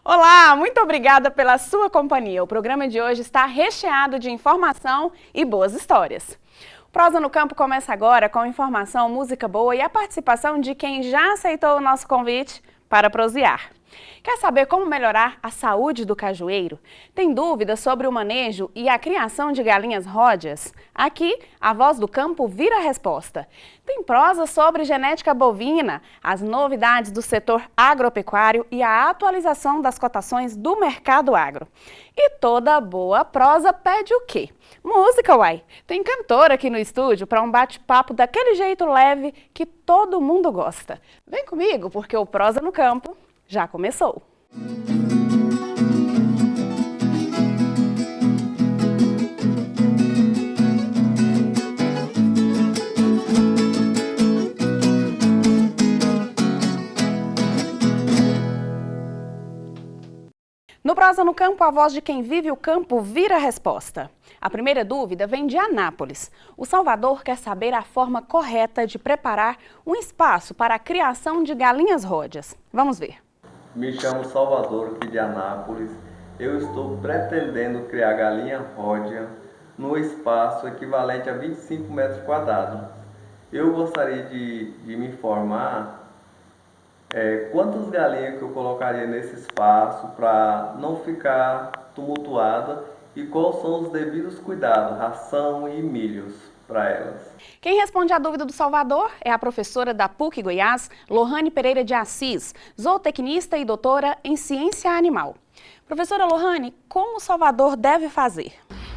Olá, muito obrigada pela sua companhia. O programa de hoje está recheado de informação e boas histórias. O Prosa no Campo começa agora com informação, música boa e a participação de quem já aceitou o nosso convite para prosear. Quer saber como melhorar a saúde do cajueiro? Tem dúvidas sobre o manejo e a criação de galinhas ródeas? Aqui, a Voz do Campo vira a resposta. Tem prosa sobre genética bovina, as novidades do setor agropecuário e a atualização das cotações do mercado agro. E toda boa prosa pede o quê? Música, uai! Tem cantor aqui no estúdio para um bate-papo daquele jeito leve que todo mundo gosta. Vem comigo, porque o Prosa no Campo já começou! No Prosa no Campo, a voz de quem vive o campo vira a resposta. A primeira dúvida vem de Anápolis. O Salvador quer saber a forma correta de preparar um espaço para a criação de galinhas ródeas. Vamos ver. Me chamo Salvador, aqui de Anápolis. Eu estou pretendendo criar galinha ródea no espaço equivalente a 25 metros quadrados. Eu gostaria de me informar quantas galinhas que eu colocaria nesse espaço para não ficar tumultuada e quais são os devidos cuidados, ração e milhos para elas. Quem responde à dúvida do Salvador é a professora da PUC Goiás, Lohane Pereira de Assis, zootecnista e doutora em ciência animal. Professora Lohane, como o Salvador deve fazer?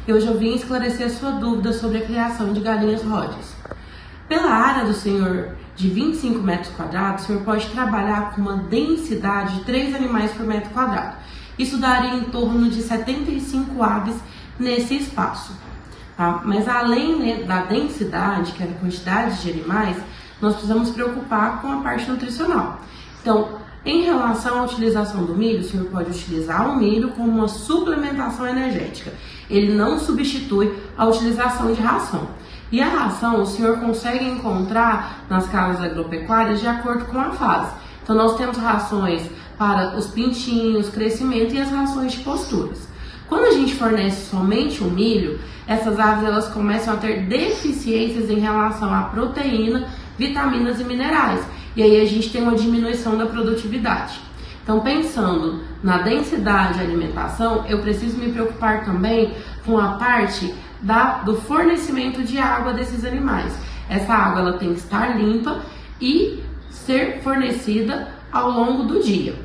Hoje eu vim esclarecer a sua dúvida sobre a criação de galinhas ródeas. Pela área do senhor de 25 metros quadrados, o senhor pode trabalhar com uma densidade de 3 animais por metro quadrado. Isso daria em torno de 75 aves nesse espaço. Tá? Mas além da densidade, que é a quantidade de animais, nós precisamos preocupar com a parte nutricional. Então, em relação à utilização do milho, o senhor pode utilizar o milho como uma suplementação energética. Ele não substitui a utilização de ração. E a ração o senhor consegue encontrar nas casas agropecuárias de acordo com a fase. Então, nós temos rações para os pintinhos, crescimento e as rações de posturas. Quando a gente fornece somente o milho, essas aves elas começam a ter deficiências em relação à proteína, vitaminas e minerais. E aí a gente tem uma diminuição da produtividade. Então, pensando na densidade de alimentação, eu preciso me preocupar também com a parte do fornecimento de água desses animais. Essa água ela tem que estar limpa e ser fornecida ao longo do dia.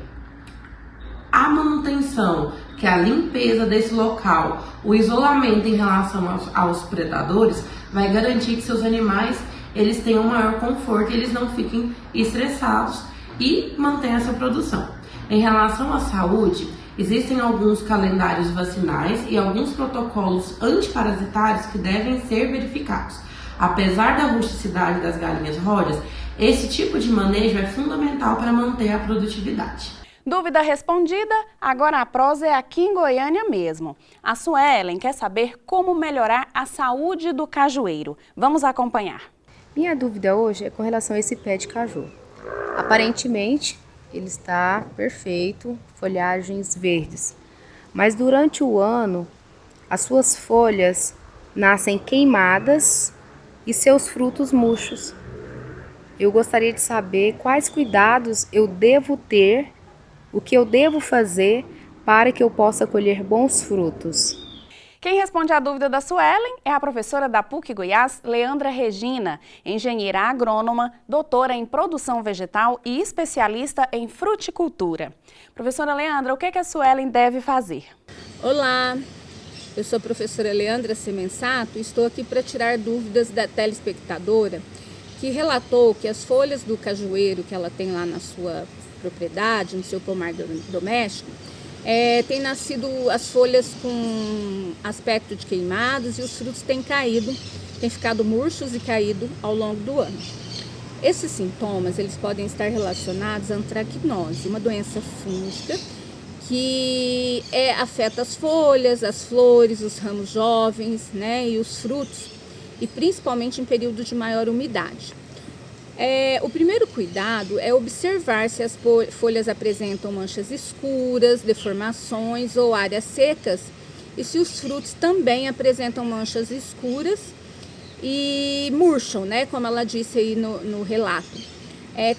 A manutenção, que é a limpeza desse local, o isolamento em relação aos predadores, vai garantir que seus animais eles tenham maior conforto, eles não fiquem estressados e mantenham essa produção. Em relação à saúde, existem alguns calendários vacinais e alguns protocolos antiparasitários que devem ser verificados. Apesar da rusticidade das galinhas ródeas, esse tipo de manejo é fundamental para manter a produtividade. Dúvida respondida, agora a prosa é aqui em Goiânia mesmo. A Suelen quer saber como melhorar a saúde do cajueiro. Vamos acompanhar. Minha dúvida hoje é com relação a esse pé de caju. Aparentemente, ele está perfeito, folhagens verdes. Mas durante o ano, as suas folhas nascem queimadas e seus frutos murchos. Eu gostaria de saber quais cuidados eu devo ter, o que eu devo fazer para que eu possa colher bons frutos. Quem responde à dúvida da Suelen é a professora da PUC Goiás, Leandra Regina, engenheira agrônoma, doutora em produção vegetal e especialista em fruticultura. Professora Leandra, o que a Suelen deve fazer? Olá, eu sou a professora Leandra Semensato e estou aqui para tirar dúvidas da telespectadora que relatou que as folhas do cajueiro que ela tem lá na sua propriedade, no seu pomar doméstico, tem nascido as folhas com aspecto de queimados e os frutos têm caído, têm ficado murchos e caído ao longo do ano. Esses sintomas eles podem estar relacionados à antracnose, uma doença fúngica que afeta as folhas, as flores, os ramos jovens, né, e os frutos, e principalmente em período de maior umidade. O primeiro cuidado é observar se as folhas apresentam manchas escuras, deformações ou áreas secas e se os frutos também apresentam manchas escuras e murcham, né, como ela disse aí no relato.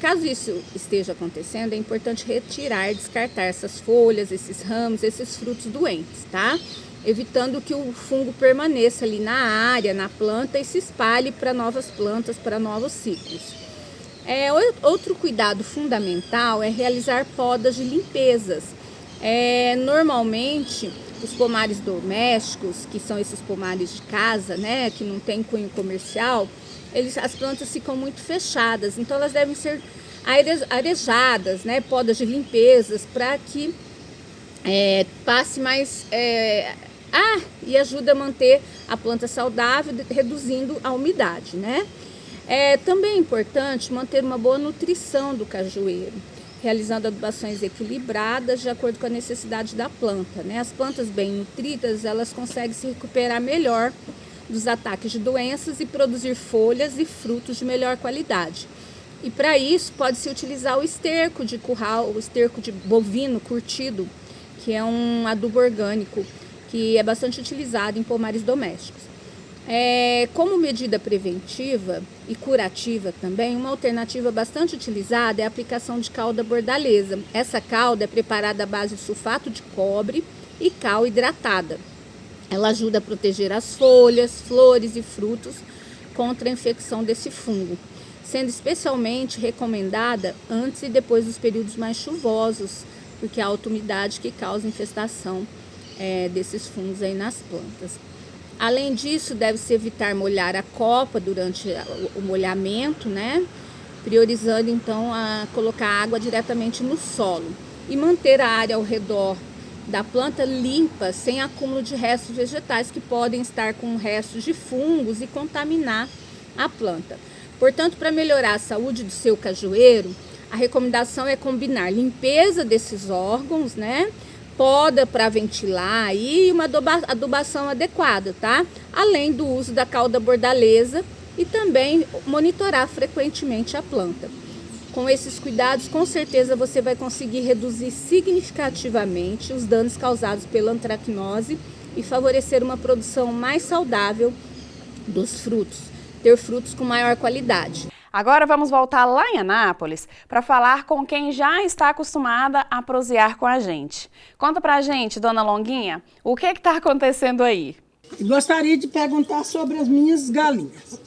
Caso isso esteja acontecendo, é importante retirar, descartar essas folhas, esses ramos, esses frutos doentes, tá? Evitando que o fungo permaneça ali na área, na planta e se espalhe para novas plantas, para novos ciclos. Outro cuidado fundamental é realizar podas de limpezas. Normalmente, os pomares domésticos, que são esses pomares de casa, né, que não tem cunho comercial, as plantas ficam muito fechadas, então elas devem ser arejadas, né, podas de limpezas, para que passe mais ar e ajude a manter a planta saudável, reduzindo a umidade, né? Também é importante manter uma boa nutrição do cajueiro, realizando adubações equilibradas de acordo com a necessidade da planta, né? As plantas bem nutridas, elas conseguem se recuperar melhor dos ataques de doenças e produzir folhas e frutos de melhor qualidade. E para isso pode-se utilizar o esterco de curral, o esterco de bovino curtido, que é um adubo orgânico que é bastante utilizado em pomares domésticos. Como medida preventiva e curativa também, uma alternativa bastante utilizada é a aplicação de calda bordaleza. Essa calda é preparada à base de sulfato de cobre e cal hidratada. Ela ajuda a proteger as folhas, flores e frutos contra a infecção desse fungo, sendo especialmente recomendada antes e depois dos períodos mais chuvosos, porque a alta umidade que causa infestação desses fungos aí nas plantas. Além disso, deve-se evitar molhar a copa durante o molhamento, né? Priorizando então a colocar água diretamente no solo e manter a área ao redor da planta limpa, sem acúmulo de restos vegetais que podem estar com restos de fungos e contaminar a planta. Portanto, para melhorar a saúde do seu cajueiro, a recomendação é combinar limpeza desses órgãos, né? Poda para ventilar e uma adubação adequada, tá? Além do uso da calda bordaleza e também monitorar frequentemente a planta. Com esses cuidados, com certeza você vai conseguir reduzir significativamente os danos causados pela antracnose e favorecer uma produção mais saudável dos frutos, ter frutos com maior qualidade. Agora vamos voltar lá em Anápolis para falar com quem já está acostumada a prosear com a gente. Conta pra gente, dona Longuinha, o que está acontecendo aí? Gostaria de perguntar sobre as minhas galinhas.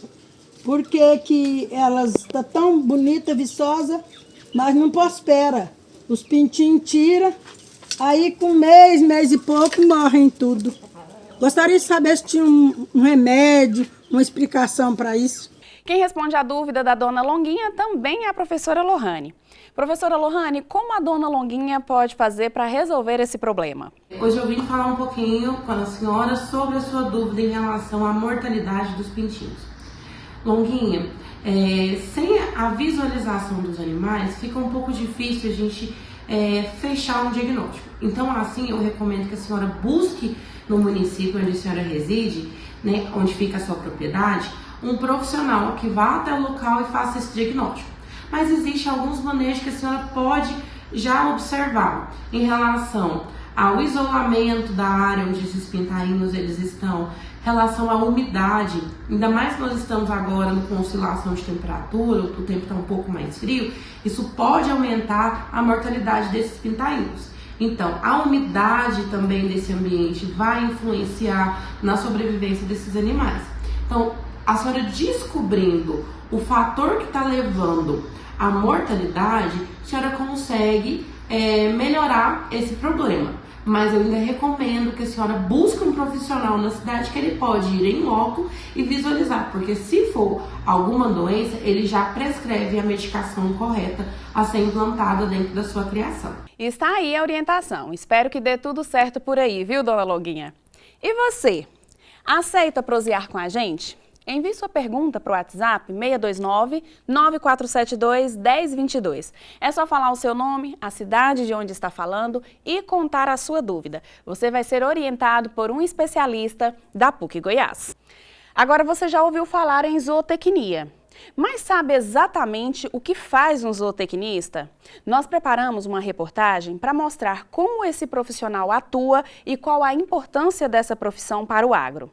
Por que elas estão tão bonitas, viçosas, mas não prospera? Os pintinhos tiram, aí com mês e pouco morrem tudo. Gostaria de saber se tinha um remédio, uma explicação para isso. Quem responde à dúvida da dona Longuinha também é a professora Lohane. Professora Lohane, como a dona Longuinha pode fazer para resolver esse problema? Hoje eu vim falar um pouquinho com a senhora sobre a sua dúvida em relação à mortalidade dos pintinhos. Longuinha, sem a visualização dos animais, fica um pouco difícil a gente fechar um diagnóstico. Então, assim, eu recomendo que a senhora busque no município onde a senhora reside, né, onde fica a sua propriedade, um profissional que vá até o local e faça esse diagnóstico. Mas existem alguns manejos que a senhora pode já observar em relação ao isolamento da área onde esses pintainhos eles estão, relação à umidade, ainda mais que nós estamos agora com oscilação de temperatura, o tempo está um pouco mais frio, isso pode aumentar a mortalidade desses pintainhos. Então, a umidade também desse ambiente vai influenciar na sobrevivência desses animais. Então, a senhora descobrindo o fator que está levando à mortalidade, a senhora consegue melhorar esse problema. Mas eu ainda recomendo que a senhora busque um profissional na cidade que ele pode ir em loco e visualizar, porque se for alguma doença, ele já prescreve a medicação correta a ser implantada dentro da sua criação. Está aí a orientação. Espero que dê tudo certo por aí, viu, dona Longuinha? E você? Aceita prosear com a gente? Envie sua pergunta para o WhatsApp 629-9472-1022. É só falar o seu nome, a cidade de onde está falando e contar a sua dúvida. Você vai ser orientado por um especialista da PUC Goiás. Agora você já ouviu falar em zootecnia. Mas sabe exatamente o que faz um zootecnista? Nós preparamos uma reportagem para mostrar como esse profissional atua e qual a importância dessa profissão para o agro.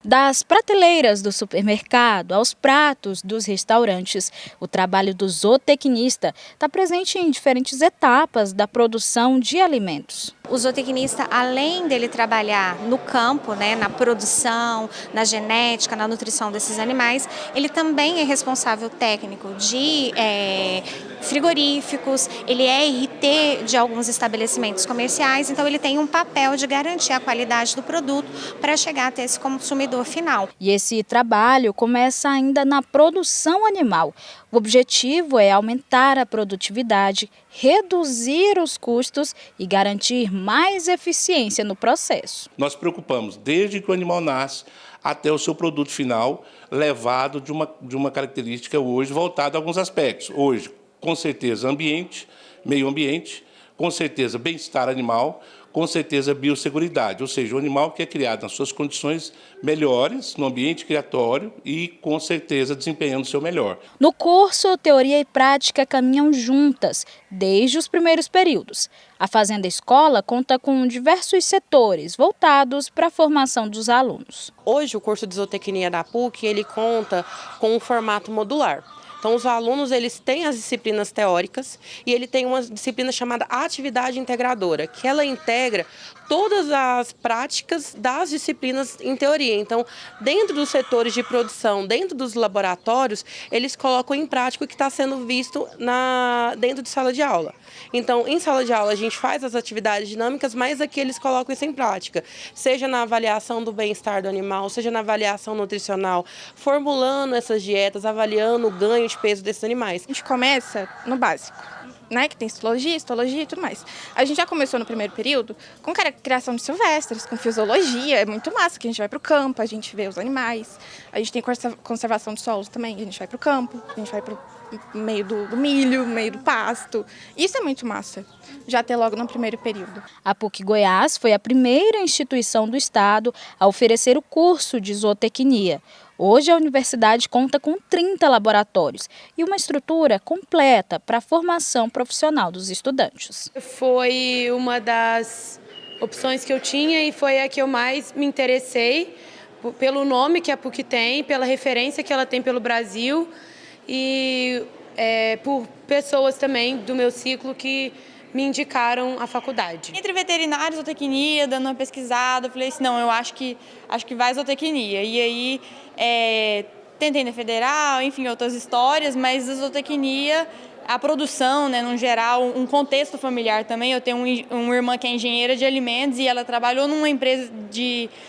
Das prateleiras do supermercado aos pratos dos restaurantes, o trabalho do zootecnista está presente em diferentes etapas da produção de alimentos. O zootecnista, além dele trabalhar no campo, na produção, na genética, na nutrição desses animais, ele também é responsável técnico de frigoríficos, ele é RT de alguns estabelecimentos comerciais, então ele tem um papel de garantir a qualidade do produto para chegar até esse consumidor final. E esse trabalho começa ainda na produção animal. O objetivo é aumentar a produtividade, reduzir os custos e garantir mais eficiência no processo. Nós preocupamos desde que o animal nasce até o seu produto final, levado de uma característica hoje voltada a alguns aspectos. Hoje, com certeza, ambiente, meio ambiente, com certeza, bem-estar animal, com certeza, biosseguridade, ou seja, o animal que é criado nas suas condições melhores, no ambiente criatório e, com certeza, desempenhando o seu melhor. No curso, teoria e prática caminham juntas, desde os primeiros períodos. A Fazenda Escola conta com diversos setores voltados para a formação dos alunos. Hoje, o curso de zootecnia da PUC, ele conta com um formato modular. Então, os alunos eles têm as disciplinas teóricas e ele tem uma disciplina chamada atividade integradora, que ela integra todas as práticas das disciplinas em teoria. Então, dentro dos setores de produção, dentro dos laboratórios, eles colocam em prática o que está sendo visto dentro de sala de aula. Então, em sala de aula, a gente faz as atividades dinâmicas, mas aqui eles colocam isso em prática, seja na avaliação do bem-estar do animal, seja na avaliação nutricional, formulando essas dietas, avaliando o ganho de peso desses animais. A gente começa no básico, que tem histologia e tudo mais. A gente já começou no primeiro período com criação de silvestres, com fisiologia, é muito massa, que a gente vai para o campo, a gente vê os animais, a gente tem conservação de solos também, a gente vai para o campo, a gente vai para o meio do milho, meio do pasto. Isso é muito massa, já ter logo no primeiro período. A PUC Goiás foi a primeira instituição do estado a oferecer o curso de zootecnia. Hoje, a universidade conta com 30 laboratórios e uma estrutura completa para a formação profissional dos estudantes. Foi uma das opções que eu tinha e foi a que eu mais me interessei, pelo nome que a PUC tem, pela referência que ela tem pelo Brasil e por pessoas também do meu ciclo que me indicaram a faculdade. Entre veterinário e zootecnia, dando uma pesquisada, eu falei assim, não, eu acho que vai zootecnia. E aí, tentei na federal, enfim, outras histórias, mas a zootecnia, a produção, no geral, um contexto familiar também. Eu tenho uma irmã que é engenheira de alimentos e ela trabalhou numa empresa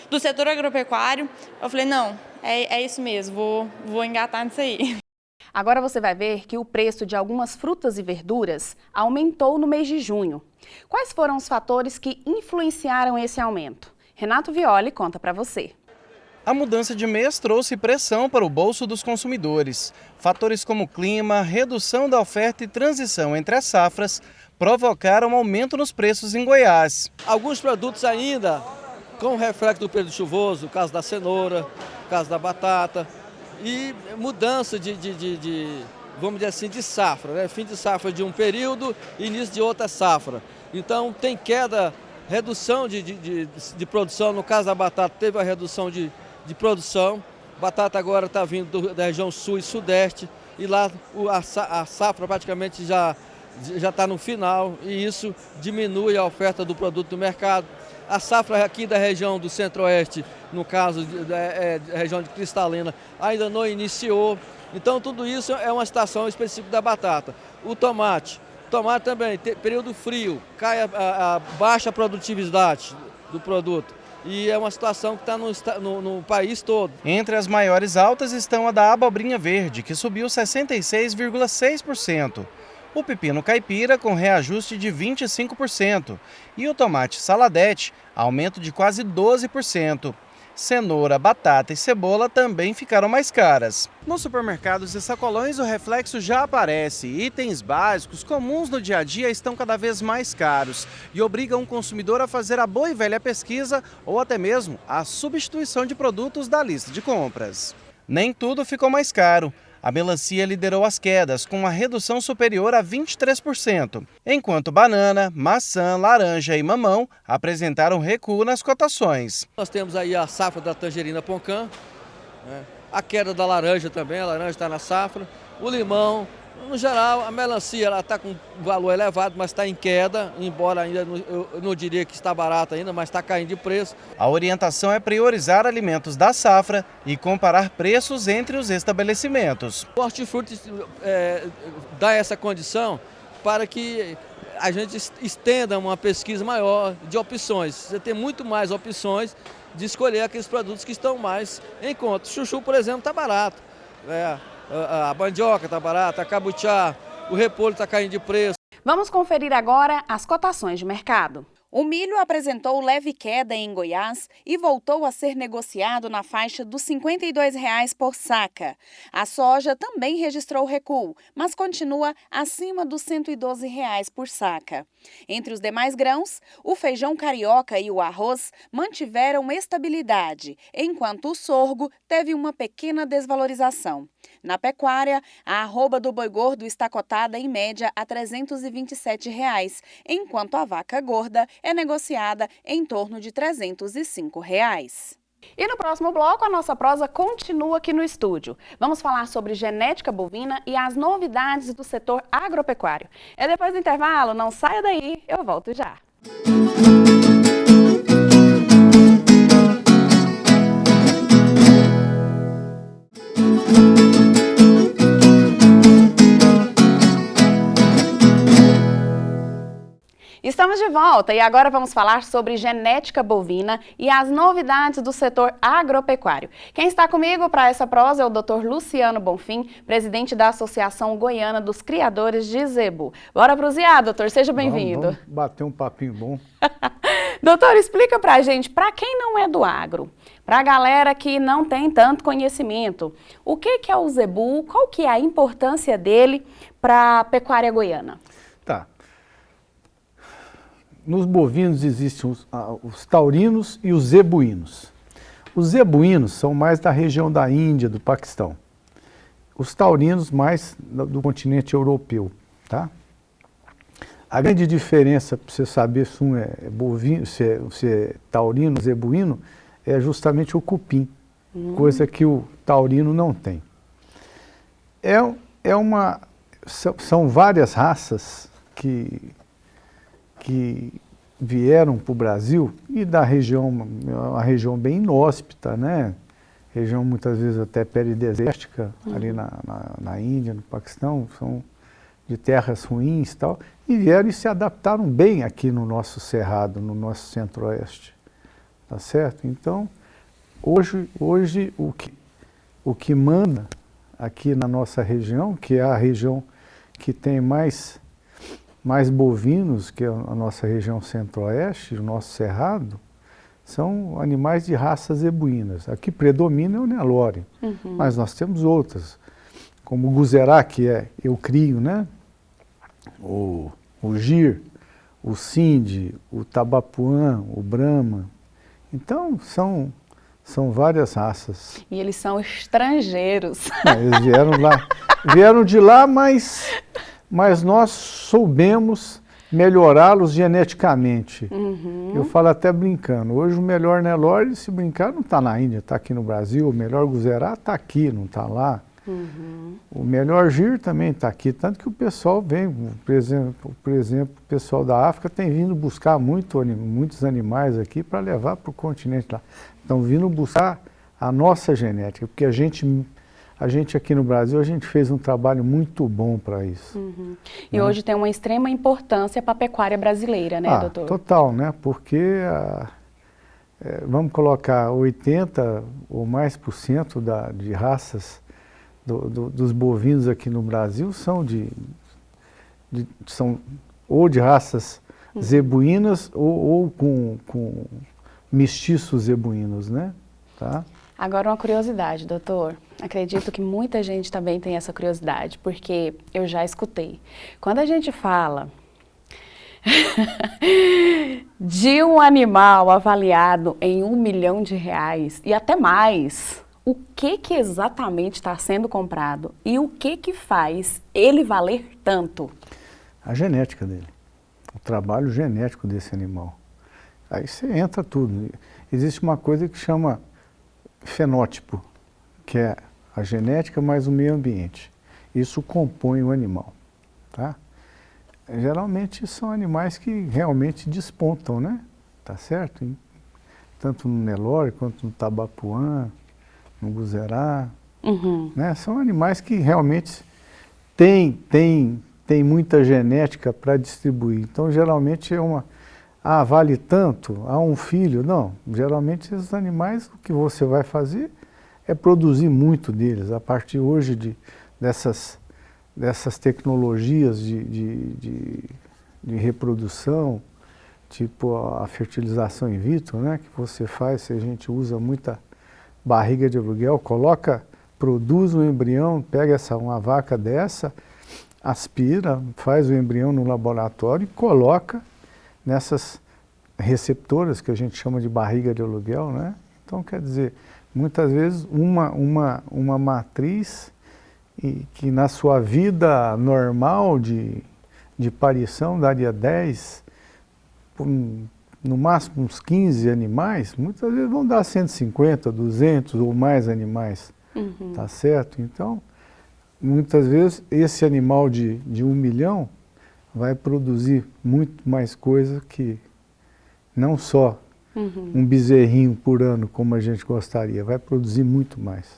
do setor agropecuário. Eu falei, não, é isso mesmo, vou engatar nisso aí. Agora você vai ver que o preço de algumas frutas e verduras aumentou no mês de junho. Quais foram os fatores que influenciaram esse aumento? Renato Violi conta para você. A mudança de mês trouxe pressão para o bolso dos consumidores. Fatores como clima, redução da oferta e transição entre as safras provocaram aumento nos preços em Goiás. Alguns produtos ainda com reflexo do período chuvoso, o caso da cenoura, o caso da batata, e mudança vamos dizer assim, de safra, fim de safra de um período, início de outra safra. Então tem queda, redução de produção, no caso da batata teve a redução de produção, batata agora está vindo da região sul e sudeste, e lá a safra praticamente já está no final, e isso diminui a oferta do produto do mercado. A safra aqui da região do centro-oeste, no caso da região de Cristalina, ainda não iniciou. Então tudo isso é uma situação específica da batata. O tomate também, período frio, cai a baixa produtividade do produto. E é uma situação que está no país todo. Entre as maiores altas estão a da abobrinha verde, que subiu 66,6%. O pepino caipira com reajuste de 25% e o tomate saladete, aumento de quase 12%. Cenoura, batata e cebola também ficaram mais caras. Nos supermercados e sacolões o reflexo já aparece. Itens básicos comuns no dia a dia estão cada vez mais caros e obrigam o consumidor a fazer a boa e velha pesquisa ou até mesmo a substituição de produtos da lista de compras. Nem tudo ficou mais caro. A melancia liderou as quedas, com uma redução superior a 23%, enquanto banana, maçã, laranja e mamão apresentaram recuo nas cotações. Nós temos aí a safra da tangerina Poncã, né? A queda da laranja também, a laranja está na safra, o limão, no geral a melancia está com valor elevado, mas está em queda, embora ainda eu não diria que está barata ainda, mas está caindo de preço. A orientação é priorizar alimentos da safra e comparar preços entre os estabelecimentos. O hortifruti dá essa condição para que a gente estenda uma pesquisa maior de opções. Você tem muito mais opções de escolher aqueles produtos que estão mais em conta. O chuchu, por exemplo, está barato. A mandioca está barata, a cabuchá, o repolho está caindo de preço. Vamos conferir agora as cotações de mercado. O milho apresentou leve queda em Goiás e voltou a ser negociado na faixa dos R$ 52,00 por saca. A soja também registrou recuo, mas continua acima dos R$ 112,00 por saca. Entre os demais grãos, o feijão carioca e o arroz mantiveram estabilidade, enquanto o sorgo teve uma pequena desvalorização. Na pecuária, a arroba do boi gordo está cotada em média a R$ 327,00, enquanto a vaca gorda é negociada em torno de R$ 305,00. E no próximo bloco, a nossa prosa continua aqui no estúdio. Vamos falar sobre genética bovina e as novidades do setor agropecuário. É depois do intervalo, não saia daí, eu volto já. Estamos de volta e agora vamos falar sobre genética bovina e as novidades do setor agropecuário. Quem está comigo para essa prosa é o Dr. Luciano Bonfim, presidente da Associação Goiana dos Criadores de Zebu. Bora prosear, doutor, seja bem-vindo. Vamos bater um papinho bom. Doutor, explica pra gente, para quem não é do agro, para a galera que não tem tanto conhecimento, o que é o Zebu, qual que é a importância dele para a pecuária goiana? Tá. Nos bovinos existem os taurinos e os zebuínos. Os zebuínos são mais da região da Índia, do Paquistão. Os taurinos mais do continente europeu, tá? A grande diferença para você saber se um é bovino, se é taurino, zebuíno, é justamente o cupim, coisa que o taurino não tem. São várias raças que vieram para o Brasil e da região, uma região bem inóspita, né? Região muitas vezes até peridesértica, ali na Índia, no Paquistão, são de terras ruins e tal, e vieram e se adaptaram bem aqui no nosso cerrado, no nosso centro-oeste, tá certo? Então, hoje o que manda aqui na nossa região, que é a região que tem mais bovinos, que é a nossa região centro-oeste, o nosso cerrado, são animais de raças zebuínas. Aqui predomina o Nelore, mas nós temos outras, como o Guzerá, que eu crio, né? O Gir, o Sindi, o Tabapuã, o Brahma. Então, são várias raças. E eles são estrangeiros. Eles vieram de lá, mas nós soubemos melhorá-los geneticamente. Eu falo até brincando, hoje o melhor Nelore, se brincar, não está na Índia, está aqui no Brasil, o melhor Guzerá está aqui, não está lá. O melhor Gir também está aqui, tanto que o pessoal vem, por exemplo, o pessoal da África tem vindo buscar muitos animais aqui para levar para o continente lá. Estão vindo buscar a nossa genética, porque a gente aqui no Brasil, a gente fez um trabalho muito bom para isso. E hoje tem uma extrema importância para a pecuária brasileira, né, doutor? Total, né? Porque, vamos colocar 80% ou mais de raças dos bovinos aqui no Brasil são ou de raças zebuínas ou com mestiços zebuínos, né? Tá? Agora uma curiosidade, doutor. Acredito que muita gente também tem essa curiosidade, porque eu já escutei. Quando a gente fala de um animal avaliado em R$1 milhão e até mais, o que exatamente está sendo comprado e o que faz ele valer tanto? A genética dele, o trabalho genético desse animal. Aí você entra tudo. Existe uma coisa que chama fenótipo, que é a genética mais o meio ambiente. Isso compõe o animal, tá? Geralmente são animais que realmente despontam, né? Tá certo? Tanto no Nelore quanto no Tabapuã, no Guzerá, né? São animais que realmente têm muita genética para distribuir. Então, geralmente é uma... Ah, vale tanto? Ah, um filho? Não. Geralmente, esses animais, o que você vai fazer é produzir muito deles. A partir hoje dessas tecnologias de reprodução, tipo a fertilização in vitro, né, que você faz, a gente usa muita barriga de aluguel, produz um embrião, pega uma vaca dessa, aspira, faz o embrião no laboratório e coloca nessas receptoras que a gente chama de barriga de aluguel, né? Então, quer dizer, muitas vezes uma matriz que na sua vida normal de parição daria 10, no máximo uns 15 animais, muitas vezes vão dar 150, 200 ou mais animais, tá certo? Então, muitas vezes esse animal de 1 milhão vai produzir muito mais coisa que não só um bezerrinho por ano, como a gente gostaria, vai produzir muito mais.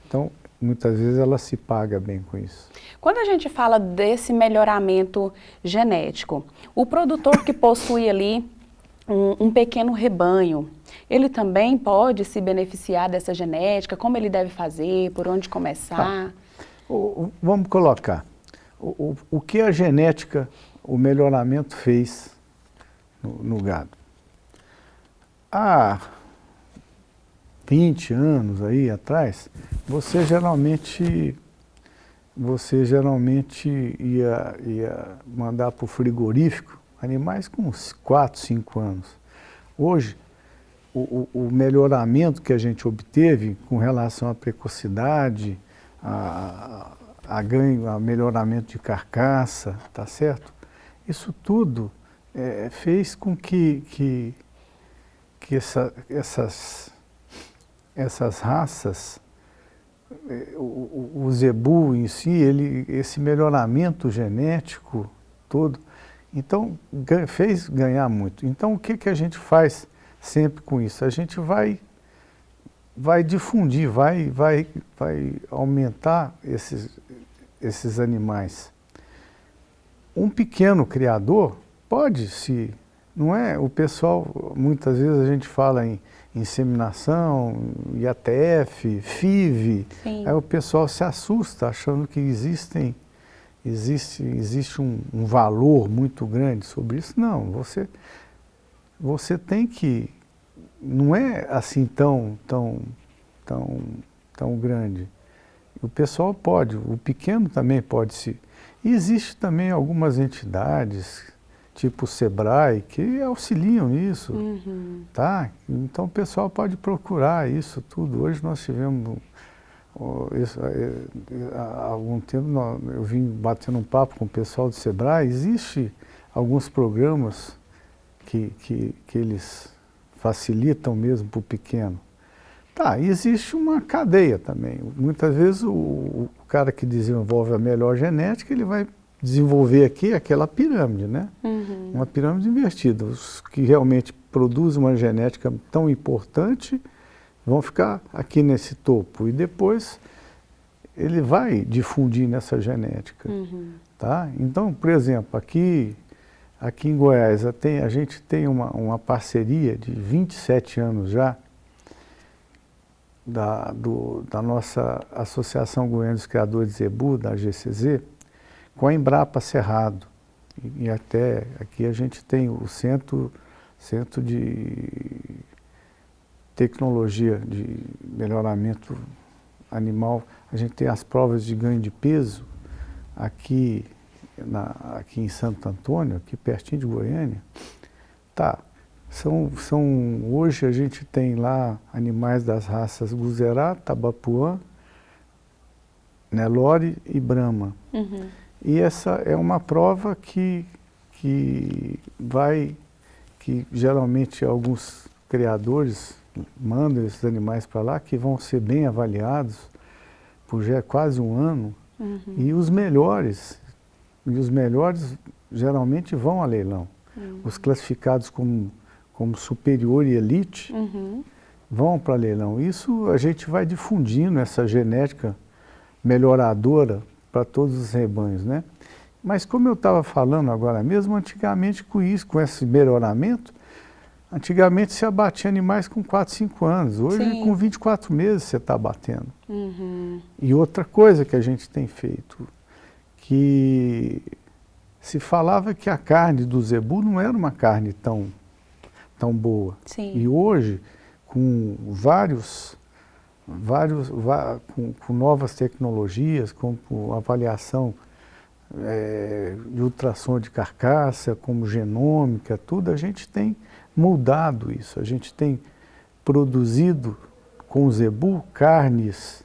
Então, muitas vezes ela se paga bem com isso. Quando a gente fala desse melhoramento genético, o produtor que possui ali um pequeno rebanho, ele também pode se beneficiar dessa genética? Como ele deve fazer? Por onde começar? Vamos colocar. O que a genética, o melhoramento fez no gado? Há 20 anos aí atrás, você geralmente ia mandar para o frigorífico animais com uns 4, 5 anos. Hoje, o melhoramento que a gente obteve com relação à precocidade, a melhoramento de carcaça, tá certo? Isso tudo fez com que essas raças, o zebu em si, esse melhoramento genético todo, então fez ganhar muito. Então o que a gente faz sempre com isso? A gente vai difundir, vai aumentar esses animais. Um pequeno criador pode não é? O pessoal, muitas vezes a gente fala em inseminação, IATF, FIV, aí o pessoal se assusta achando que existe um valor muito grande sobre isso. Não, você tem que, não é assim tão grande. O pessoal pode, o pequeno também pode se... E existe também algumas entidades, tipo o Sebrae, que auxiliam nisso, tá? Então o pessoal pode procurar isso tudo. Hoje nós tivemos, há algum tempo, eu vim batendo um papo com o pessoal do Sebrae, existe alguns programas que eles facilitam mesmo para o pequeno. Tá, e existe uma cadeia também. Muitas vezes o cara que desenvolve a melhor genética, ele vai desenvolver aqui aquela pirâmide, né? Uma pirâmide invertida. Os que realmente produzem uma genética tão importante vão ficar aqui nesse topo. E depois ele vai difundir nessa genética. Tá? Então, por exemplo, aqui em Goiás, a gente tem uma parceria de 27 anos já, da nossa Associação Goiana dos Criadores de Zebu, da GCZ, com a Embrapa Cerrado. E até aqui a gente tem o Centro de Tecnologia de Melhoramento Animal. A gente tem as provas de ganho de peso aqui em Santo Antônio, aqui pertinho de Goiânia. Tá. Hoje a gente tem lá animais das raças Guzerá, Tabapuã, Nelore e Brahma. E essa é uma prova que geralmente alguns criadores mandam esses animais para lá, que vão ser bem avaliados por já quase um ano, e os melhores geralmente vão a leilão. Os classificados como superior e elite vão para leilão. Isso a gente vai difundindo essa genética melhoradora para todos os rebanhos, né? Mas como eu estava falando agora mesmo, antigamente com esse melhoramento, antigamente se abatia animais com 4, 5 anos. Hoje, com 24 meses, você está abatendo. E outra coisa que a gente tem feito, que se falava que a carne do zebu não era uma carne tão boa. E hoje, com com novas tecnologias, com avaliação de ultrassom de carcaça, como genômica, tudo, a gente tem mudado isso. A gente tem produzido com o zebu carnes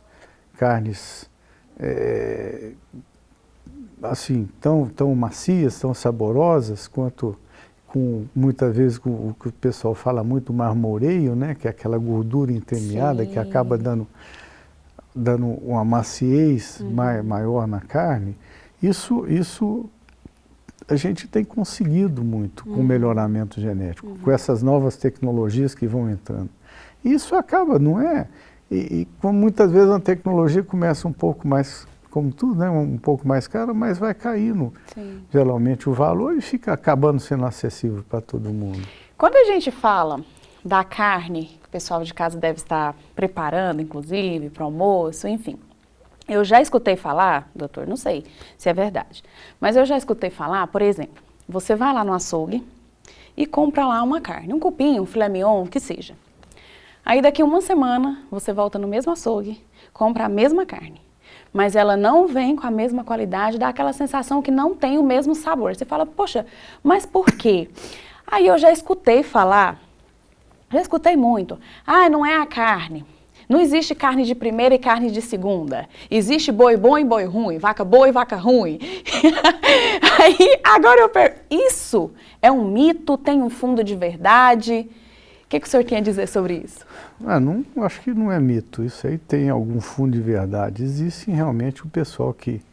assim, tão macias, tão saborosas, quanto muitas vezes o que o pessoal fala muito, marmoreio, né, que é aquela gordura entremeada que acaba dando uma maciez maior na carne. Isso a gente tem conseguido muito com o melhoramento genético, com essas novas tecnologias que vão entrando. Isso acaba, não é? E como muitas vezes a tecnologia começa um pouco mais, como tudo, né, um pouco mais cara, mas vai caindo geralmente o valor e fica acabando sendo acessível para todo mundo. Quando a gente fala da carne, que o pessoal de casa deve estar preparando, inclusive, para o almoço, enfim. Eu já escutei falar, doutor, não sei se é verdade, mas eu já escutei falar, por exemplo, você vai lá no açougue e compra lá uma carne, um cupim, um filé mignon, o que seja. Aí daqui uma semana você volta no mesmo açougue, compra a mesma carne, mas ela não vem com a mesma qualidade, dá aquela sensação que não tem o mesmo sabor. Você fala, poxa, mas por quê? Aí eu já escutei falar, já escutei muito, não é a carne. Não existe carne de primeira e carne de segunda. Existe boi bom e boi ruim, vaca boa e vaca ruim. Aí, agora eu pergunto, isso é um mito? Tem um fundo de verdade? O que o senhor tem a dizer sobre isso? Acho que não é mito. Isso aí tem algum fundo de verdade. Existe realmente o pessoal que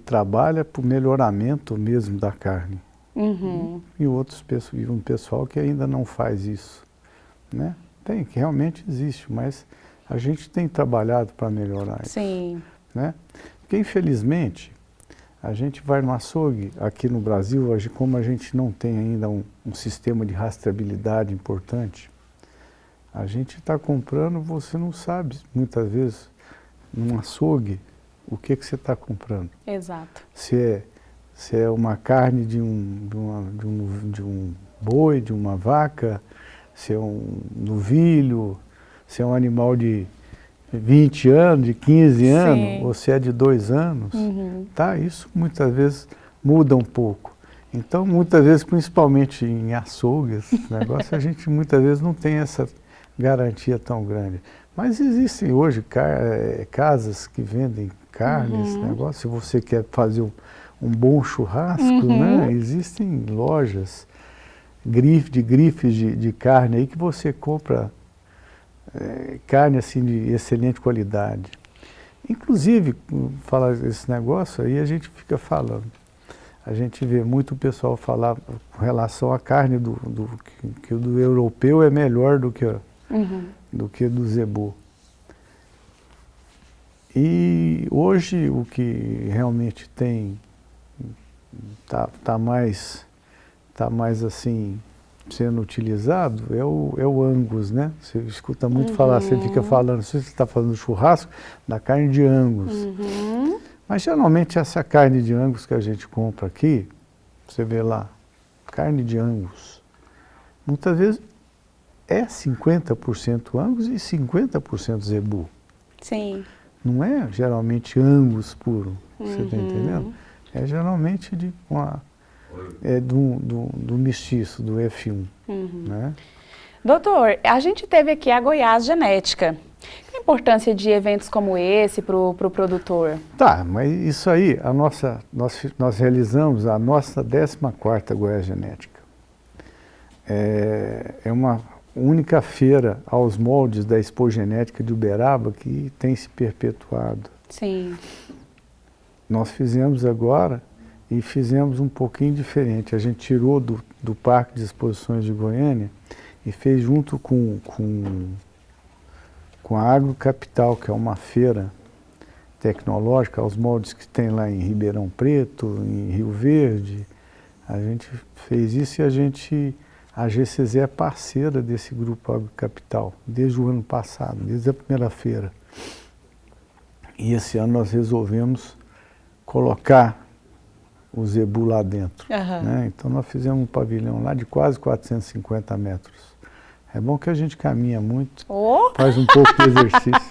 trabalha para o melhoramento mesmo da carne. E um pessoal que ainda não faz isso, né? Tem, que realmente existe, mas a gente tem trabalhado para melhorar isso. Né? Porque, infelizmente, a gente vai no açougue, aqui no Brasil, como a gente não tem ainda um sistema de rastreabilidade importante, a gente está comprando, você não sabe, muitas vezes, num açougue, o que você está comprando. Exato. Se é uma carne de um boi, de uma vaca, se é um novilho, se é um animal de 20 anos, de 15 anos, ou se é de 2 anos, tá? Isso muitas vezes muda um pouco. Então, muitas vezes, principalmente em açougues, a gente muitas vezes não tem essa garantia tão grande. Mas existem hoje casas que vendem carnes, se você quer fazer um bom churrasco, né? Existem lojas grifes de carne aí que você compra carne assim de excelente qualidade. Inclusive, falar esse negócio aí, a gente fica falando. A gente vê muito pessoal falar com relação à carne que o do europeu é melhor do que do zebu. E hoje o que realmente tá mais assim sendo utilizado é o Angus, né? Você escuta muito falar, você fica falando, se você está fazendo churrasco, da carne de Angus. Mas geralmente essa carne de Angus que a gente compra aqui, você vê lá, carne de Angus, muitas vezes é 50% Angus e 50% zebu. Não é geralmente Angus puro, você está entendendo? É geralmente do mestiço, do F1. Né? Doutor, a gente teve aqui a Goiás Genética. Qual a importância de eventos como esse para o produtor? Tá, mas isso aí, nós realizamos a nossa 14ª Goiás Genética. É uma única feira aos moldes da Expo Genética de Uberaba que tem se perpetuado. Sim. Nós fizemos agora e fizemos um pouquinho diferente. A gente tirou do Parque de Exposições de Goiânia e fez junto com a Agrocapital, que é uma feira tecnológica, aos moldes que tem lá em Ribeirão Preto, em Rio Verde. A gente fez isso e a GCZ é parceira desse grupo Agrocapital, desde o ano passado, desde a primeira feira. E esse ano nós resolvemos colocar o zebu lá dentro. Né? Então nós fizemos um pavilhão lá de quase 450 metros. É bom que a gente caminha muito, faz um pouco de exercício,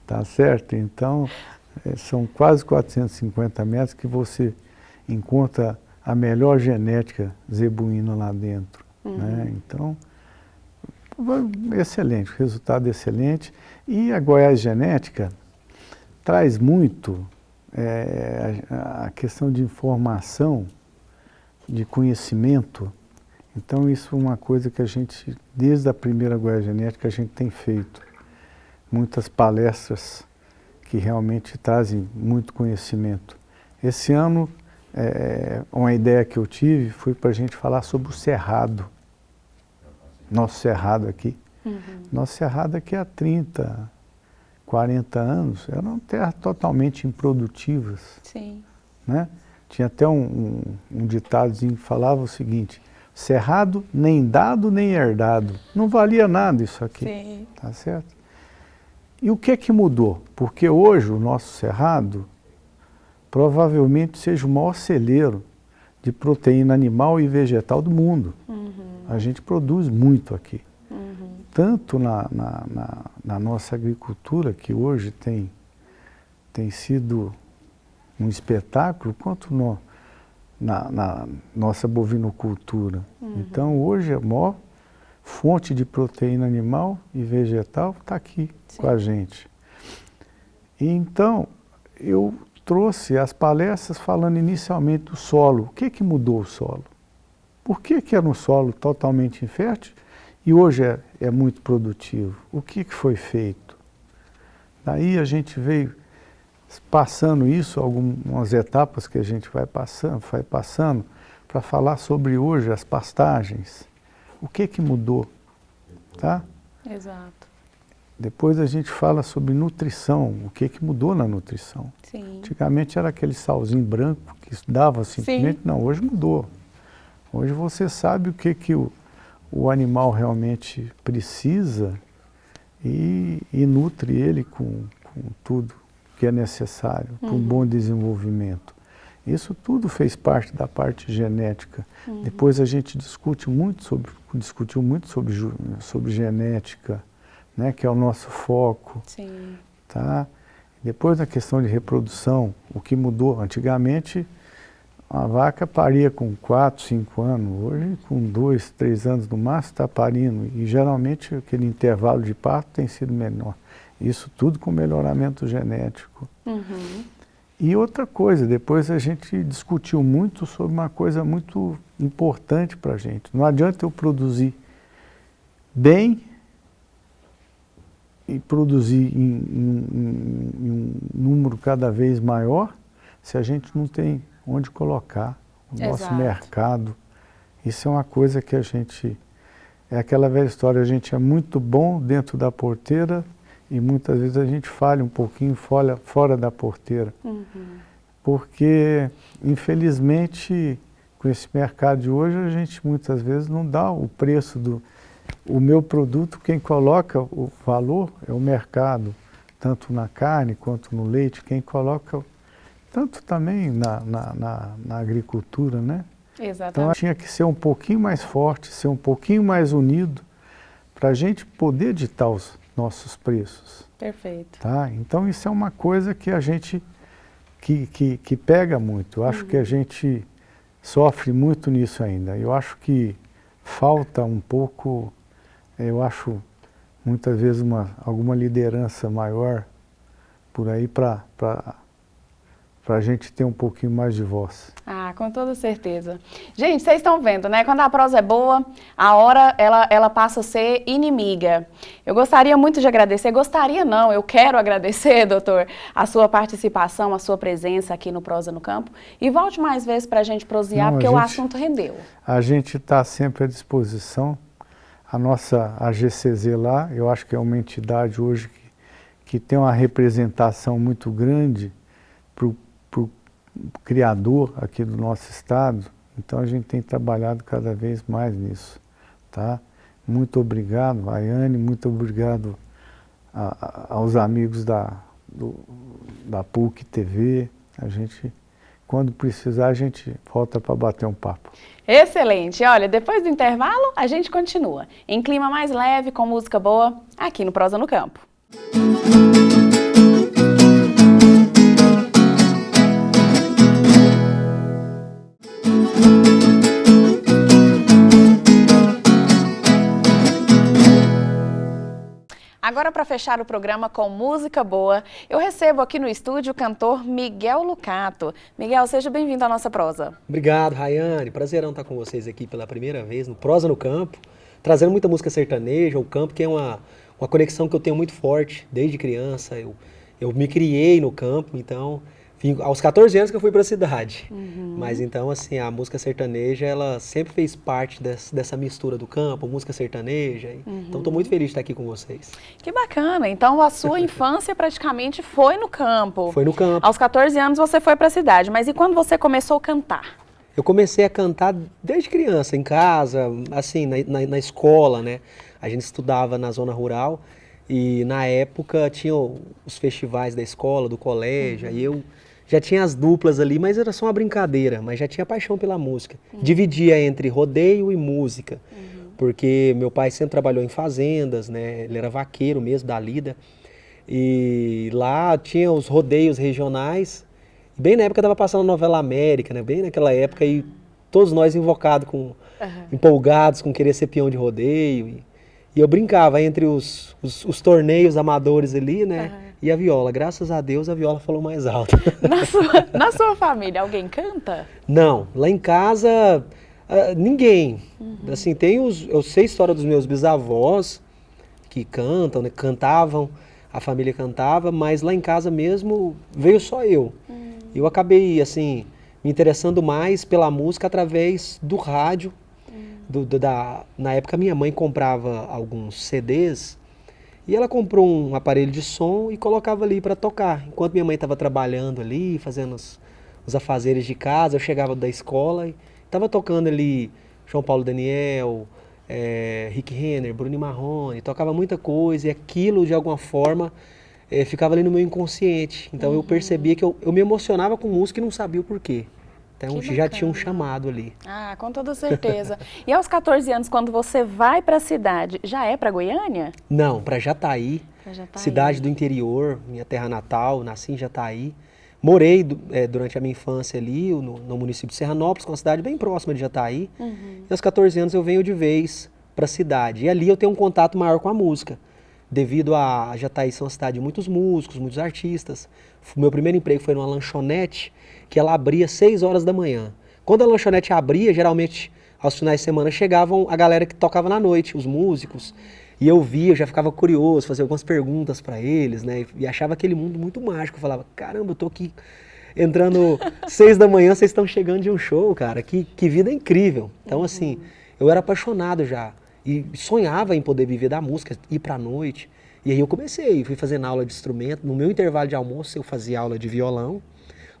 tá certo? Então, são quase 450 metros que você encontra a melhor genética zebuína lá dentro. Né? Então, excelente, resultado excelente. E a Goiás Genética traz muito a questão de informação, de conhecimento. Então isso é uma coisa que a gente, desde a primeira Goiás Genética, a gente tem feito. Muitas palestras que realmente trazem muito conhecimento. Esse ano, uma ideia que eu tive foi para a gente falar sobre o cerrado. Nosso cerrado aqui. Nosso cerrado aqui há 30, 40 anos eram terras totalmente improdutivas. Sim. Né? Tinha até um ditadozinho que falava o seguinte: cerrado nem dado nem herdado. Não valia nada isso aqui. Sim. Tá certo? E o que mudou? Porque hoje o nosso cerrado provavelmente seja o maior celeiro de proteína animal e vegetal do mundo. A gente produz muito aqui. Tanto na nossa agricultura, que hoje tem sido um espetáculo, quanto na nossa bovinocultura. Então, hoje, a maior fonte de proteína animal e vegetal está aqui com a gente. E então, eu trouxe as palestras falando inicialmente do solo. O que mudou o solo? Por que era um solo totalmente infértil e hoje é muito produtivo? O que foi feito? Daí a gente veio passando isso, algumas etapas que a gente vai passando para falar sobre hoje as pastagens. O que mudou? Tá? Exato. Depois a gente fala sobre nutrição, o que mudou na nutrição. Sim. Antigamente era aquele salzinho branco que dava simplesmente, não, hoje mudou. Hoje você sabe o que o animal realmente precisa e nutre ele com tudo que é necessário para um bom desenvolvimento. Isso tudo fez parte da parte genética. Depois a gente discutiu muito sobre genética, né, que é o nosso foco. Sim. Tá? Depois na questão de reprodução, o que mudou? Antigamente a vaca paria com 4, 5 anos, hoje com 2, 3 anos no máximo está parindo e geralmente aquele intervalo de parto tem sido menor. Isso tudo com melhoramento genético. E outra coisa, depois a gente discutiu muito sobre uma coisa muito importante para a gente. Não adianta eu produzir bem e produzir em um número cada vez maior se a gente não tem onde colocar o nosso mercado. Isso é uma coisa que a gente... É aquela velha história, a gente é muito bom dentro da porteira e muitas vezes a gente falha um pouquinho fora da porteira. Porque, infelizmente, com esse mercado de hoje, a gente muitas vezes não dá o preço do... O meu produto, quem coloca o valor é o mercado, tanto na carne quanto no leite, quem coloca... Tanto também na agricultura, né? Exatamente. Então tinha que ser um pouquinho mais forte, ser um pouquinho mais unido, para a gente poder ditar os nossos preços. Perfeito. Tá? Então isso é uma coisa que a gente, que pega muito. Eu acho que a gente sofre muito nisso ainda. Eu acho que falta um pouco, eu acho muitas vezes alguma liderança maior por aí para a gente ter um pouquinho mais de voz. Ah, com toda certeza. Gente, vocês estão vendo, né? Quando a prosa é boa, a hora ela passa a ser inimiga. Eu gostaria muito de agradecer, gostaria não, eu quero agradecer, doutor, a sua participação, a sua presença aqui no Prosa no Campo. E volte mais vezes para a gente prosear, porque o assunto rendeu. A gente está sempre à disposição. A GCZ lá, eu acho que é uma entidade hoje que tem uma representação muito grande para o criador aqui do nosso estado, então a gente tem trabalhado cada vez mais nisso, tá? Muito obrigado, Rayane, muito obrigado aos amigos da PUC TV. A gente, quando precisar, a gente volta para bater um papo. Excelente! Olha, depois do intervalo, a gente continua em clima mais leve, com música boa, aqui no Prosa no Campo. Agora, para fechar o programa com música boa, eu recebo aqui no estúdio o cantor Miguel Lucato. Miguel, seja bem-vindo à nossa prosa. Obrigado, Rayane. Prazerão estar com vocês aqui pela primeira vez no Prosa no Campo, trazendo muita música sertaneja, o campo que é uma conexão que eu tenho muito forte desde criança. Eu me criei no campo, então, aos 14 anos que eu fui para a cidade. Mas então, assim, a música sertaneja, ela sempre fez parte dessa mistura do campo, música sertaneja. Então, estou muito feliz de estar aqui com vocês. Que bacana! Então, a sua infância praticamente foi no campo. Foi no campo. Aos 14 anos você foi para a cidade, mas e quando você começou a cantar? Eu comecei a cantar desde criança, em casa, assim, na escola, né? A gente estudava na zona rural e, na época, tinha os festivais da escola, do colégio, aí eu já tinha as duplas ali, mas era só uma brincadeira, mas já tinha paixão pela música. Dividia entre rodeio e música, porque meu pai sempre trabalhou em fazendas, né? Ele era vaqueiro mesmo, da lida, e lá tinha os rodeios regionais, bem na época estava passando a novela América, né? Bem naquela época, e todos nós invocados, empolgados com querer ser peão de rodeio, e eu brincava entre os torneios amadores ali, né? E a viola. Graças a Deus, a viola falou mais alto. Na sua família, alguém canta? Não. Lá em casa, ninguém. Assim, eu sei a história dos meus bisavós, que cantam, né? Cantavam, a família cantava, mas lá em casa mesmo veio só eu. Eu acabei, assim, me interessando mais pela música através do rádio. Na época, minha mãe comprava alguns CDs e ela comprou um aparelho de som e colocava ali para tocar. Enquanto minha mãe estava trabalhando ali, fazendo os afazeres de casa, eu chegava da escola e estava tocando ali João Paulo Daniel, Rick Renner, Bruno Marrone, tocava muita coisa e aquilo, de alguma forma, ficava ali no meu inconsciente. Então eu percebia que eu me emocionava com música e não sabia o porquê. Então já tinha um chamado ali. Ah, com toda certeza. E aos 14 anos, quando você vai para a cidade, já é para Goiânia? Não, para Jataí, cidade do interior, minha terra natal, nasci em Jataí. Morei durante a minha infância ali no município de Serranópolis, que é uma cidade bem próxima de Jataí. E aos 14 anos eu venho de vez para a cidade. E ali eu tenho um contato maior com a música. Devido a Jataí ser uma cidade de muitos músicos, muitos artistas. O meu primeiro emprego foi numa lanchonete, que ela abria às 6 horas da manhã. Quando a lanchonete abria, geralmente aos finais de semana chegavam a galera que tocava na noite, os músicos. E eu via, eu já ficava curioso, fazia algumas perguntas para eles, né? E achava aquele mundo muito mágico. Eu falava, caramba, eu tô aqui entrando 6 da manhã, vocês estão chegando de um show, cara. Que vida incrível. Então, assim, eu era apaixonado já. E sonhava em poder viver da música, ir pra noite. E aí eu comecei, fui fazendo aula de instrumento. No meu intervalo de almoço eu fazia aula de violão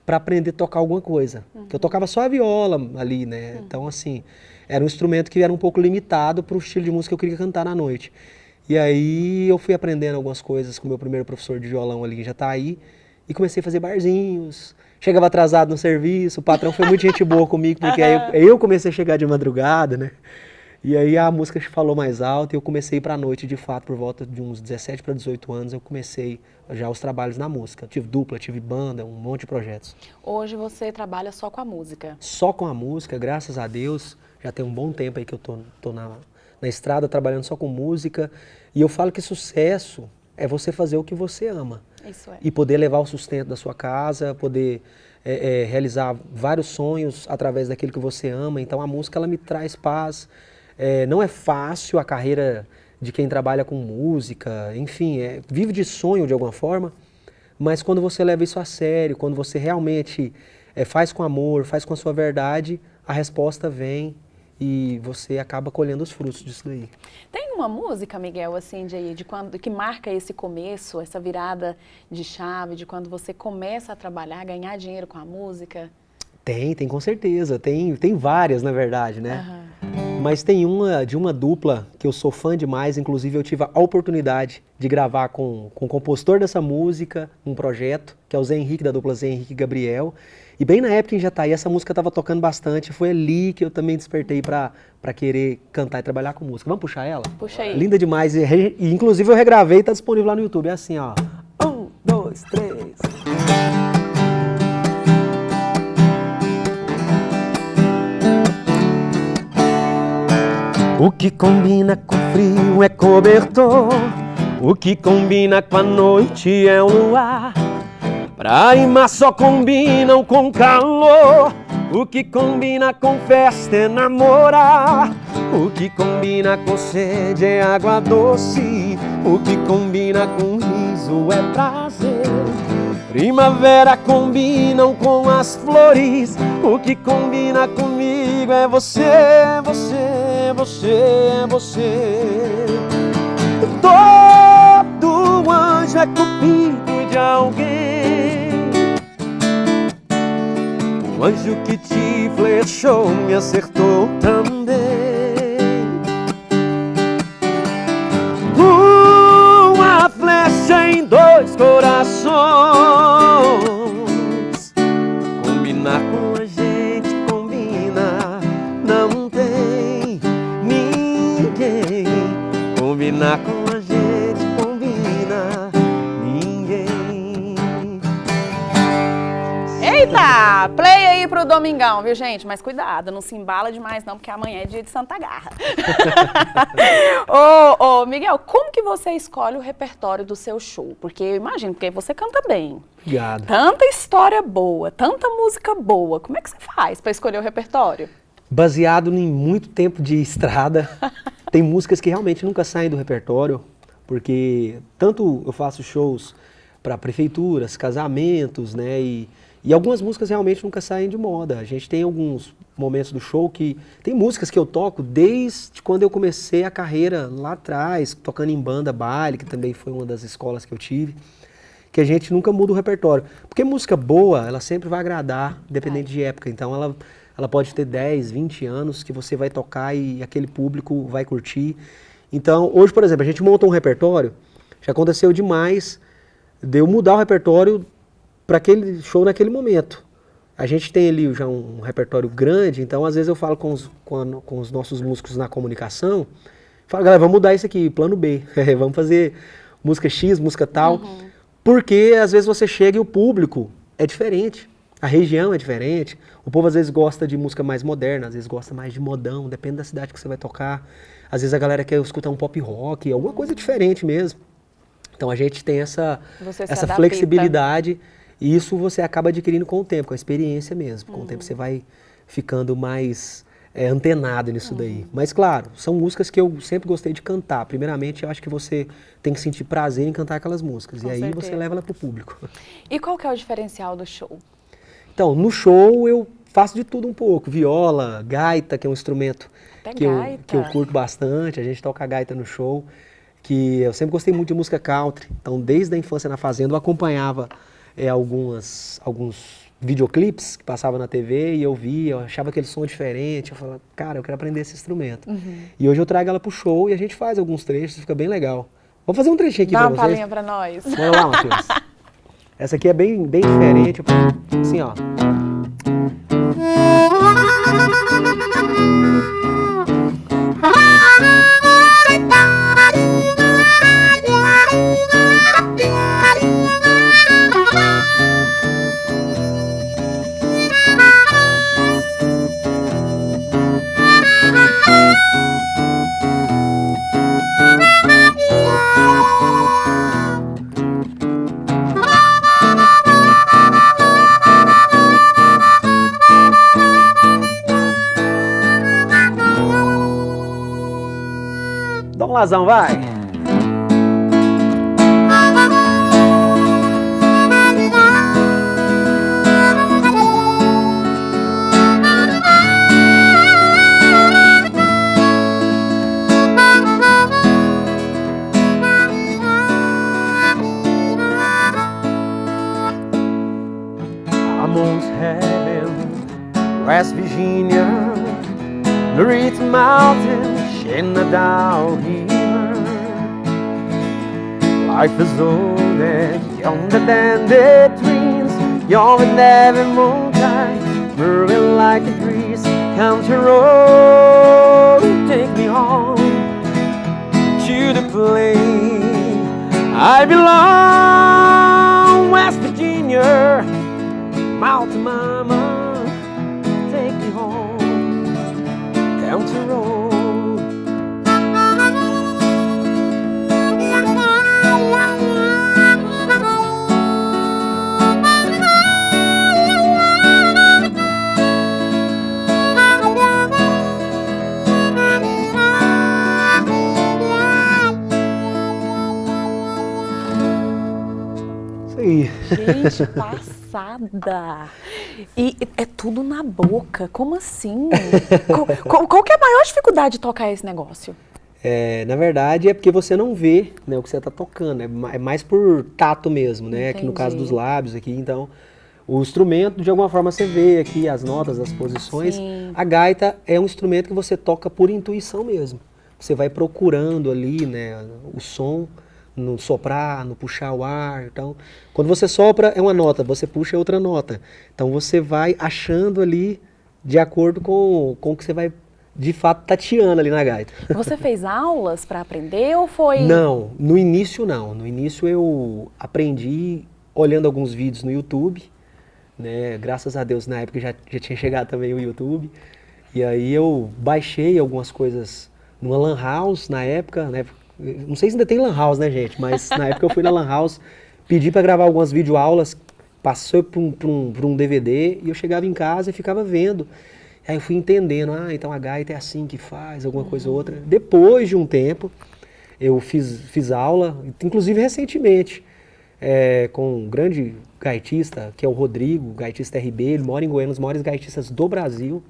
para aprender a tocar alguma coisa. Porque eu tocava só a viola ali, né? Então, assim, era um instrumento que era um pouco limitado para o estilo de música que eu queria cantar na noite. E aí eu fui aprendendo algumas coisas com o meu primeiro professor de violão ali em Jataí e comecei a fazer barzinhos. Chegava atrasado no serviço, o patrão foi muito gente boa comigo, porque aí eu comecei a chegar de madrugada, né? E aí a música falou mais alto e eu comecei para a noite, de fato, por volta de uns 17 para 18 anos, eu comecei já os trabalhos na música. Tive dupla, tive banda, um monte de projetos. Hoje você trabalha só com a música? Só com a música, graças a Deus. Já tem um bom tempo aí que eu tô na estrada trabalhando só com música. E eu falo que sucesso é você fazer o que você ama. Isso é. E poder levar o sustento da sua casa, poder realizar vários sonhos através daquilo que você ama. Então a música ela me traz paz. Não é fácil a carreira de quem trabalha com música, enfim, vive de sonho de alguma forma, mas quando você leva isso a sério, quando você realmente faz com amor, faz com a sua verdade, a resposta vem e você acaba colhendo os frutos disso daí. Tem uma música, Miguel, assim, de quando que marca esse começo, essa virada de chave, de quando você começa a trabalhar, ganhar dinheiro com a música? Tem com certeza. Tem várias, na verdade, né? Uhum. Mas tem uma de uma dupla que eu sou fã demais, inclusive eu tive a oportunidade de gravar com o compositor dessa música, um projeto, que é o Zé Henrique, da dupla Zé Henrique e Gabriel. E bem na época em Jataí, essa música estava tocando bastante, foi ali que eu também despertei para querer cantar e trabalhar com música. Vamos puxar ela? Puxa aí. Linda demais, e inclusive eu regravei, tá disponível lá no YouTube, é assim, ó. 1, 2, 3... O que combina com frio é cobertor, o que combina com a noite é o luar. Praia e mar só combinam com calor, o que combina com festa é namorar. O que combina com sede é água doce, o que combina com riso é prazer. Primavera combinam com as flores, o que combina comigo é você, você, você, você. Todo anjo é cupido de alguém, o anjo que te flechou me acertou também. Uma flecha em dois corações, combinar com a gente combina, não tem ninguém. Combinar com a gente combina, ninguém. Eita! Play aí pro domingão, viu, gente? Mas cuidado, não se embala demais não, porque amanhã é dia de Santa Garra. Ô, Miguel, como que você escolhe o repertório do seu show? Porque eu imagino, porque você canta bem. Obrigado. Tanta história boa, tanta música boa. Como é que você faz para escolher o repertório? Baseado em muito tempo de estrada, tem músicas que realmente nunca saem do repertório, porque tanto eu faço shows para prefeituras, casamentos, né, e algumas músicas realmente nunca saem de moda. A gente tem alguns momentos do show que tem músicas que eu toco desde quando eu comecei a carreira lá atrás, tocando em banda, baile, que também foi uma das escolas que eu tive, que a gente nunca muda o repertório. Porque música boa, ela sempre vai agradar, independente de época. Então ela pode ter 10, 20 anos que você vai tocar e aquele público vai curtir. Então, hoje, por exemplo, a gente monta um repertório, já aconteceu demais de eu mudar o repertório para aquele show naquele momento. A gente tem ali já um repertório grande, então às vezes eu falo com os nossos músicos na comunicação, falo, galera, vamos mudar isso aqui, plano B, vamos fazer música X, música tal, porque às vezes você chega e o público é diferente. A região é diferente, o povo às vezes gosta de música mais moderna, às vezes gosta mais de modão, depende da cidade que você vai tocar. Às vezes a galera quer escutar um pop rock, alguma coisa diferente mesmo. Então a gente tem essa flexibilidade e isso você acaba adquirindo com o tempo, com a experiência mesmo. Com o tempo você vai ficando mais antenado nisso daí. Mas claro, são músicas que eu sempre gostei de cantar. Primeiramente, eu acho que você tem que sentir prazer em cantar aquelas músicas. E aí você leva ela pro público. E qual que é o diferencial do show? Então, no show eu faço de tudo um pouco. Viola, gaita, que é um instrumento que eu curto bastante. A gente toca gaita no show. Que eu sempre gostei muito de música country. Então, desde a infância na fazenda, eu acompanhava alguns videoclipes que passavam na TV e eu via, eu achava aquele som diferente. Eu falava, cara, eu quero aprender esse instrumento. E hoje eu trago ela pro show e a gente faz alguns trechos, fica bem legal. Vamos fazer um trechinho aqui pra vocês? Dá uma palhinha pra nós. Vamos lá, Matheus. Essa aqui é bem diferente, assim, ó. Dá um lazão, vai! Almost heaven, West Virginia, the Ritz Mountains, Shenandoah River. Life is old and younger than the dreams, younger than the moonlight, moving like a breeze. Country road, take me home to the place I belong, West Virginia. Mountain mama, take me home, country road. Isso aí. Gente, passada! E é tudo na boca, como assim? Qual que é a maior dificuldade de tocar esse negócio? Na verdade é porque você não vê, né, o que você está tocando, é mais por tato mesmo, né? Aqui no caso dos lábios aqui, então o instrumento de alguma forma você vê aqui as notas, as posições. Sim. A gaita é um instrumento que você toca por intuição mesmo. Você vai procurando ali, né, o som, no soprar, no puxar o ar. Então, quando você sopra é uma nota, você puxa é outra nota. Então você vai achando ali de acordo com o que você vai de fato tateando ali na gaita. Você fez aulas para aprender ou foi... Não, no início não. No início eu aprendi olhando alguns vídeos no YouTube, né? Graças a Deus na época já tinha chegado também o YouTube. E aí eu baixei algumas coisas numa Lan House na época, né? Não sei se ainda tem Lan House, né, gente? Mas na época eu fui na Lan House, pedi para gravar algumas videoaulas, passou para um DVD e eu chegava em casa e ficava vendo. Aí eu fui entendendo, então a gaita é assim que faz, alguma coisa ou outra. Depois de um tempo, eu fiz aula, inclusive recentemente, com um grande gaitista, que é o Rodrigo, gaitista RB, ele mora em Goiânia, um dos maiores gaitistas do Brasil.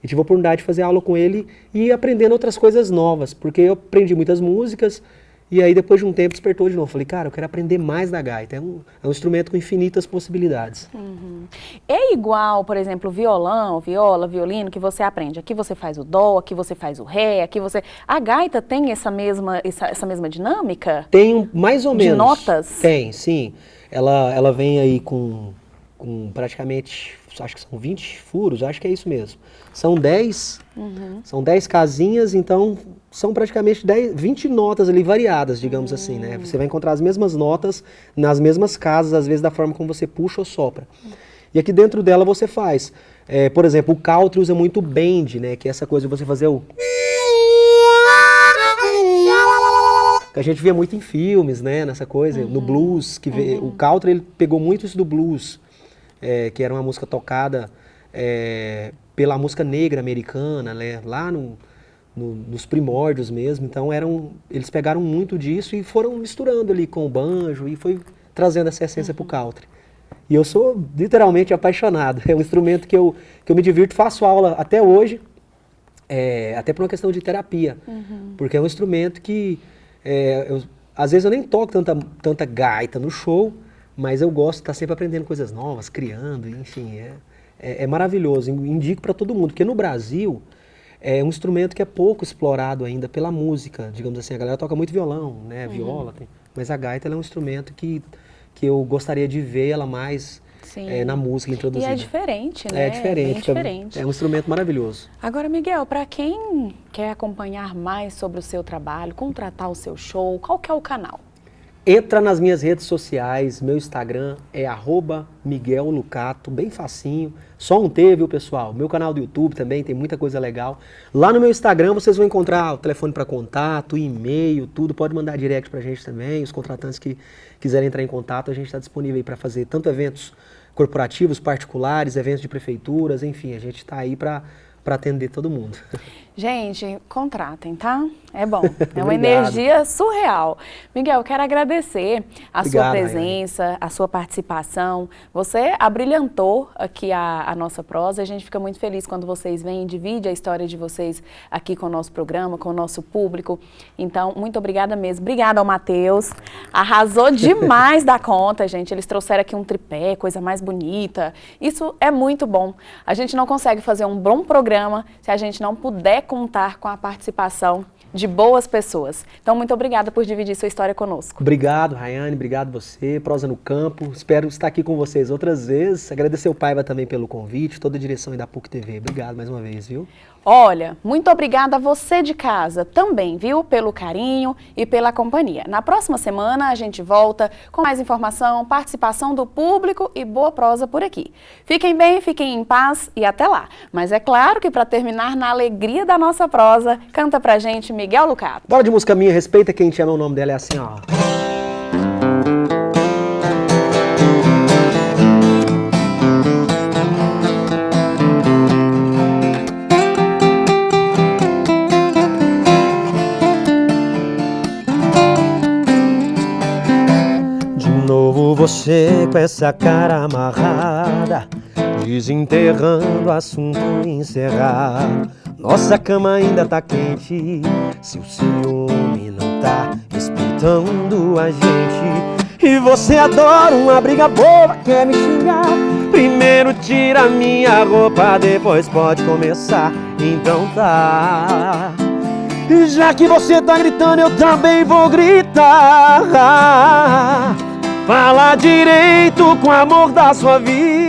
E tive a oportunidade de fazer aula com ele e ir aprendendo outras coisas novas, porque eu aprendi muitas músicas e aí depois de um tempo despertou de novo. Falei, cara, eu quero aprender mais da gaita, é um instrumento com infinitas possibilidades. Uhum. É igual, por exemplo, violão, viola, violino, que você aprende. Aqui você faz o dó, aqui você faz o ré, aqui você... A gaita tem essa mesma dinâmica? Tem mais ou menos. De notas? Tem, sim. Ela vem aí com praticamente, acho que são 20 furos, acho que é isso mesmo. São 10, são 10 casinhas, então são praticamente 20 notas ali variadas, digamos assim, né? Você vai encontrar as mesmas notas nas mesmas casas, às vezes da forma como você puxa ou sopra. E aqui dentro dela você faz, por exemplo, o country usa muito o bend, né? Que é essa coisa de você fazer o... que a gente via muito em filmes, né? Nessa coisa, no blues, o country ele pegou muito isso do blues, que era uma música tocada pela música negra americana, né? Lá nos primórdios mesmo. Então eles pegaram muito disso e foram misturando ali com o banjo e foi trazendo essa essência pro country. E eu sou literalmente apaixonado. É um instrumento que eu me divirto, faço aula até hoje, até por uma questão de terapia. Porque é um instrumento que às vezes eu nem toco tanta gaita no show, mas eu gosto de estar sempre aprendendo coisas novas, criando, enfim, é maravilhoso. Indico para todo mundo, porque no Brasil é um instrumento que é pouco explorado ainda pela música, digamos assim. A galera toca muito violão, né, viola, mas a gaita ela é um instrumento que eu gostaria de ver ela mais na música introduzida. E é diferente, né? É diferente, bem diferente. É um instrumento maravilhoso. Agora, Miguel, para quem quer acompanhar mais sobre o seu trabalho, contratar o seu show, qual que é o canal? Entra nas minhas redes sociais, meu Instagram é @MiguelLucato, bem facinho, só um T, viu, pessoal? Meu canal do YouTube também tem muita coisa legal. Lá no meu Instagram vocês vão encontrar o telefone para contato, e-mail, tudo, pode mandar direct pra gente também, os contratantes que quiserem entrar em contato, a gente está disponível aí para fazer tanto eventos corporativos, particulares, eventos de prefeituras, enfim, a gente está aí para atender todo mundo. Gente, contratem, tá? É bom. É uma energia surreal. Miguel, eu quero agradecer a sua presença, a sua participação. Você abrilhantou aqui a nossa prosa. A gente fica muito feliz quando vocês vêm e dividem a história de vocês aqui com o nosso programa, com o nosso público. Então, muito obrigada mesmo. Obrigada ao Matheus. Arrasou demais da conta, gente. Eles trouxeram aqui um tripé, coisa mais bonita. Isso é muito bom. A gente não consegue fazer um bom programa se a gente não puder contar com a participação de boas pessoas. Então, muito obrigada por dividir sua história conosco. Obrigado, Rayane. Obrigado você. Prosa no Campo. Espero estar aqui com vocês outras vezes. Agradecer o Paiva também pelo convite, toda a direção aí da PUC TV. Obrigado mais uma vez, viu? Olha, muito obrigada a você de casa também, viu? Pelo carinho e pela companhia. Na próxima semana a gente volta com mais informação, participação do público e boa prosa por aqui. Fiquem bem, fiquem em paz e até lá. Mas é claro que para terminar na alegria da nossa prosa, canta pra gente Miguel Lucato. Bora de música minha, respeita quem te ama, o nome dela é assim, ó. Você com essa cara amarrada, desenterrando assunto encerrado. Nossa cama ainda tá quente, se o ciúme não tá respeitando a gente. E você adora uma briga boba, quer me xingar. Primeiro tira minha roupa, depois pode começar. Então tá. Já que você tá gritando, eu também vou gritar. Fala direito com o amor da sua vida.